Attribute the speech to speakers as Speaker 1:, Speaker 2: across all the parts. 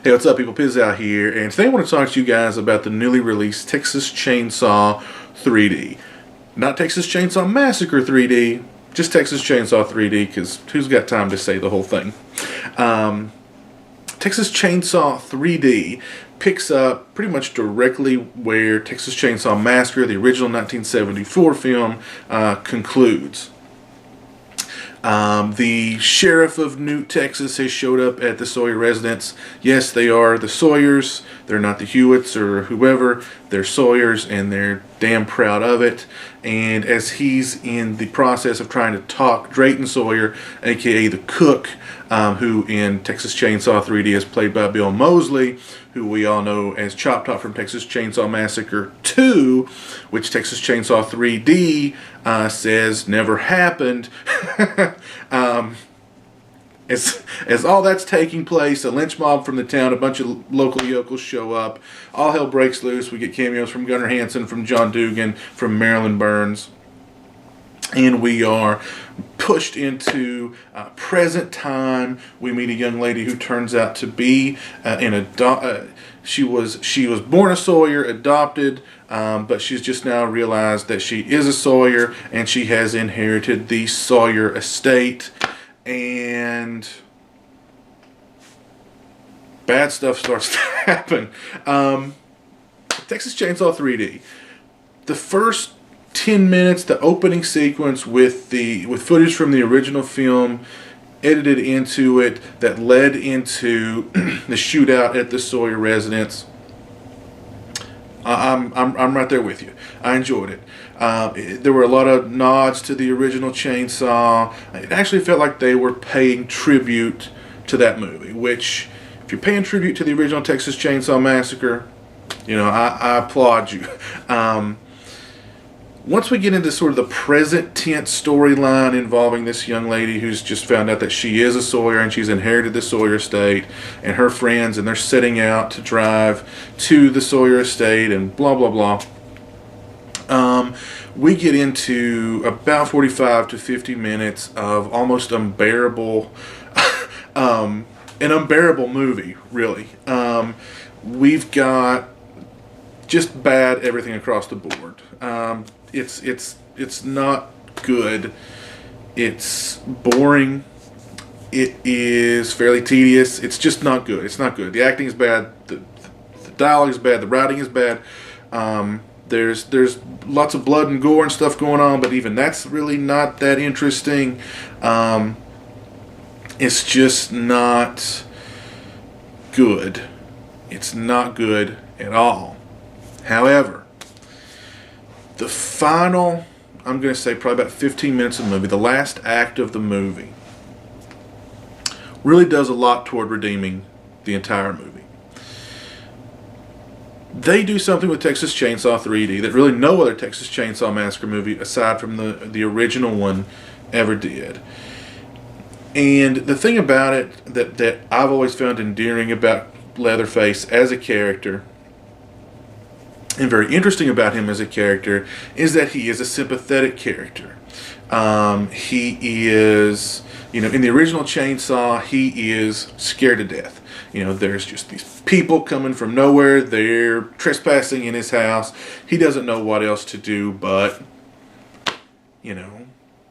Speaker 1: Hey, what's up, people? Piz out here, and today I want to talk to you guys about the newly released Texas Chainsaw 3D. Not Texas Chainsaw Massacre 3D, just Texas Chainsaw 3D, because who's got time to say the whole thing? Texas Chainsaw 3D picks up pretty much directly where Texas Chainsaw Massacre, the original 1974 film, concludes. The sheriff of Newt, Texas has showed up at the Sawyer residence. Yes, they are the Sawyers. They're not the Hewitts or whoever. They're Sawyers, and they're damn proud of it. And as he's in the process of trying to talk Drayton Sawyer, aka the cook, who in Texas Chainsaw 3D is played by Bill Moseley, who we all know as Chop Top from Texas Chainsaw Massacre 2, which Texas Chainsaw 3D says never happened. As all that's taking place, a lynch mob from the town, a bunch of local yokels show up. All hell breaks loose. We get cameos from Gunnar Hansen, from John Dugan, from Marilyn Burns. And we are pushed into present time. We meet a young lady who turns out to be she was born a Sawyer, adopted, but she's just now realized that she is a Sawyer, and she has inherited the Sawyer estate. And bad stuff starts to happen. Texas Chainsaw 3D. The first 10 minutes, the opening sequence with footage from the original film edited into it that led into the shootout at the Sawyer residence. I'm right there with you. I enjoyed it. There were a lot of nods to the original Chainsaw. It actually felt like they were paying tribute to that movie, which, if you're paying tribute to the original Texas Chainsaw Massacre, I applaud you. Once we get into sort of the present tense storyline involving this young lady who's just found out that she is a Sawyer and she's inherited the Sawyer estate, and her friends, and they're setting out to drive to the Sawyer estate, and blah blah blah. We get into about 45 to 50 minutes of almost unbearable, an unbearable movie, really. We've got just bad everything across the board. It's not good. It's boring. It is fairly tedious. It's just not good. It's not good. The acting is bad. The dialogue is bad. The writing is bad. There's lots of blood and gore and stuff going on, but even that's really not that interesting. It's just not good. It's not good at all. However, the final, I'm going to say probably about 15 minutes of the movie, the last act of the movie, really does a lot toward redeeming the entire movie. They do something with Texas Chainsaw 3D that really no other Texas Chainsaw Massacre movie, aside from the original one, ever did. And the thing about it that I've always found endearing about Leatherface as a character, and very interesting about him as a character, is that he is a sympathetic character. He is, in the original Chainsaw, he is scared to death. There's just these people coming from nowhere. They're trespassing in his house. He doesn't know what else to do but,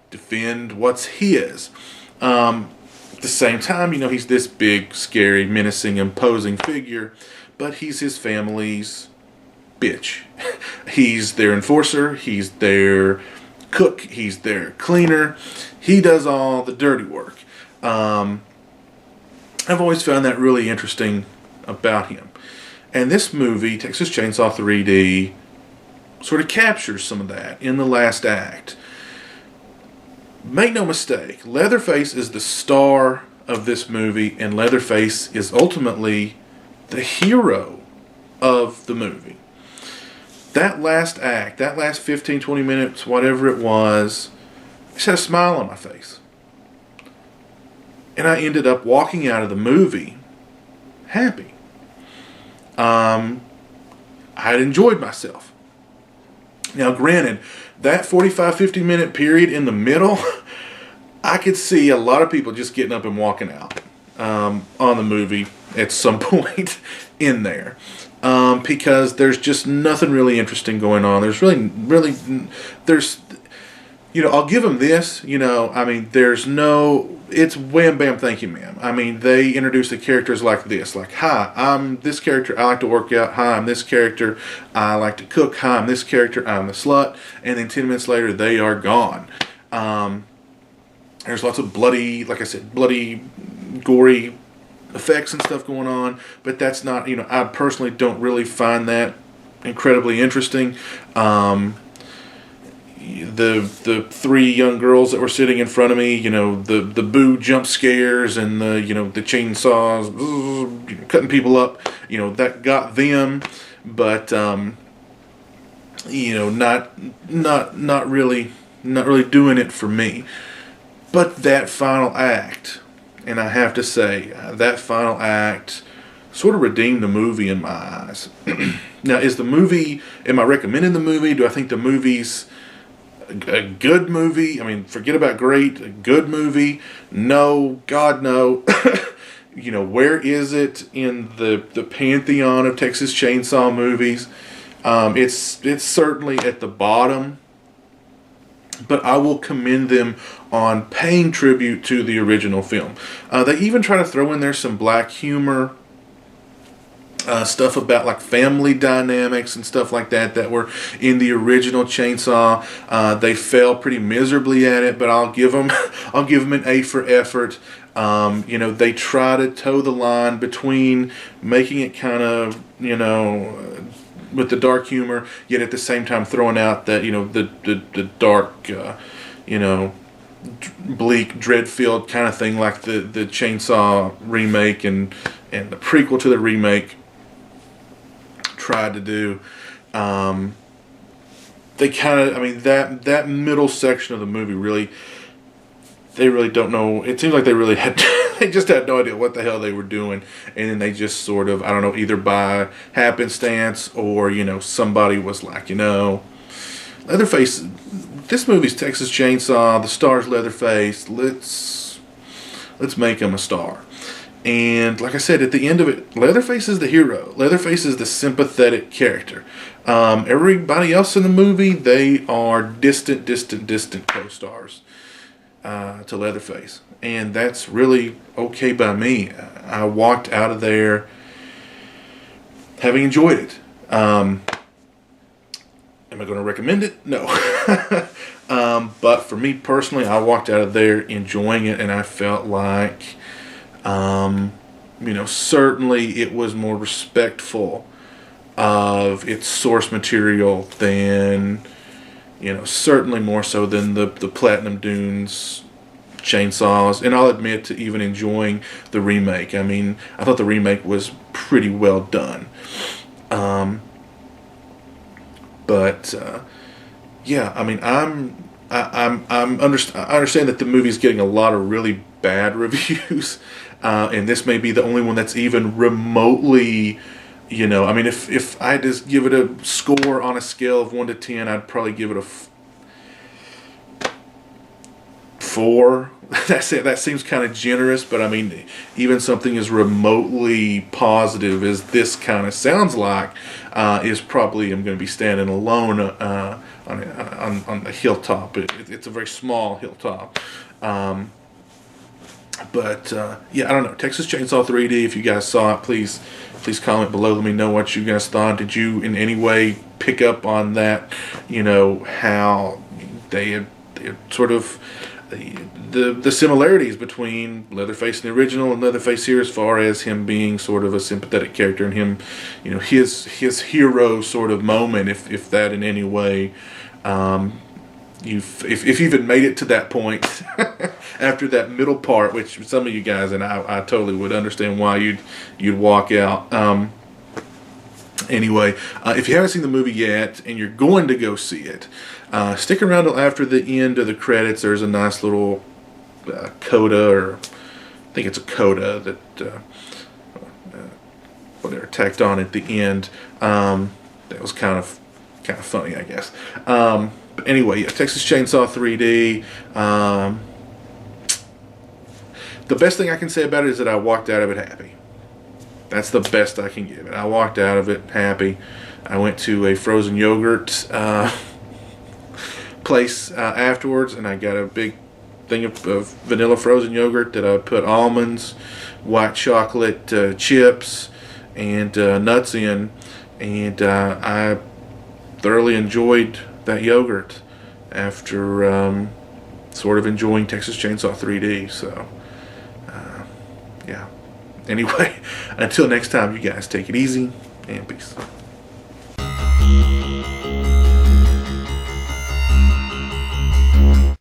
Speaker 1: defend what's his. At the same time, he's this big, scary, menacing, imposing figure, but he's his family's bitch. He's their enforcer. He's their cook. He's their cleaner. He does all the dirty work. I've always found that really interesting about him. And this movie, Texas Chainsaw 3D, sort of captures some of that in the last act. Make no mistake, Leatherface is the star of this movie, and Leatherface is ultimately the hero of the movie. That last act, that last 15, 20 minutes, whatever it was, I just had a smile on my face. And I ended up walking out of the movie happy. I had enjoyed myself. Now, granted, that 45, 50 minute period in the middle, I could see a lot of people just getting up and walking out on the movie at some point in there. Because there's just nothing really interesting going on. There's there's, I'll give them this, I mean, it's wham bam, thank you ma'am. I mean, they introduce the characters like this, like, hi, I'm this character, I like to work out. Hi, I'm this character, I like to cook. Hi, I'm this character, I'm the slut. And then 10 minutes later, they are gone. There's lots of bloody, like I said, bloody, gory effects and stuff going on, but that's not, I personally don't really find that incredibly interesting. The three young girls that were sitting in front of me, the boo jump scares and the chainsaws cutting people up, that got them, but not really doing it for me. But that final act, and I have to say, that final act sort of redeemed the movie in my eyes. Now, am I recommending the movie? Do I think the movie's a good movie? I mean, forget about great, a good movie? No, God, no. Where is it in the pantheon of Texas Chainsaw movies? It's certainly at the bottom, but I will commend them on paying tribute to the original film. They even try to throw in there some black humor, stuff about like family dynamics and stuff like that were in the original Chainsaw. They fail pretty miserably at it, but I'll give them an A for effort. They try to toe the line between making it kind of, with the dark humor, yet at the same time throwing out that, the dark, bleak, dread-filled kind of thing like the Chainsaw remake and the prequel to the remake tried to do. They kind of, that middle section of the movie they really don't know. It seems like they really they just had no idea what the hell they were doing, and then they just sort of, I don't know, either by happenstance or, somebody was like, Leatherface, this movie's Texas Chainsaw, the star's Leatherface, let's make him a star. And like I said, at the end of it, Leatherface is the hero. Leatherface is the sympathetic character. Everybody else in the movie, they are distant co-stars to Leatherface. And that's really okay by me. I walked out of there having enjoyed it. Am I going to recommend it? No. But for me personally, I walked out of there enjoying it, and I felt like, certainly it was more respectful of its source material than, certainly more so than the Platinum Dunes chainsaws. And I'll admit to even enjoying the remake. I thought the remake was pretty well done. I understand that the movie's getting a lot of really bad reviews, and this may be the only one that's even remotely, if I had to give it a score on a scale of 1 to 10, I'd probably give it a 4. That's it. That seems kind of generous, but even something as remotely positive as this kind of sounds like is probably, I'm going to be standing alone on the hilltop. It's a very small hilltop. I don't know. Texas Chainsaw 3D, if you guys saw it, please comment below. Let me know what you guys thought. Did you in any way pick up on that? How they had sort of the similarities between Leatherface in the original and Leatherface here, as far as him being sort of a sympathetic character and him, his hero sort of moment, if that in any way, if you've even made it to that point after that middle part, which some of you guys, and I totally would understand why you'd walk out. Anyway, if you haven't seen the movie yet and you're going to go see it, stick around till after the end of the credits. There's a nice little coda, or I think it's a coda that they're tacked on at the end. That was kind of funny, I guess. But anyway, Texas Chainsaw 3D. The best thing I can say about it is that I walked out of it happy. That's the best I can give it. I walked out of it happy. I went to a frozen yogurt place afterwards, and I got a big thing of vanilla frozen yogurt that I put almonds, white chocolate chips, and nuts in, and I thoroughly enjoyed that yogurt after sort of enjoying Texas Chainsaw 3D. So, yeah. Anyway, until next time, you guys take it easy and peace.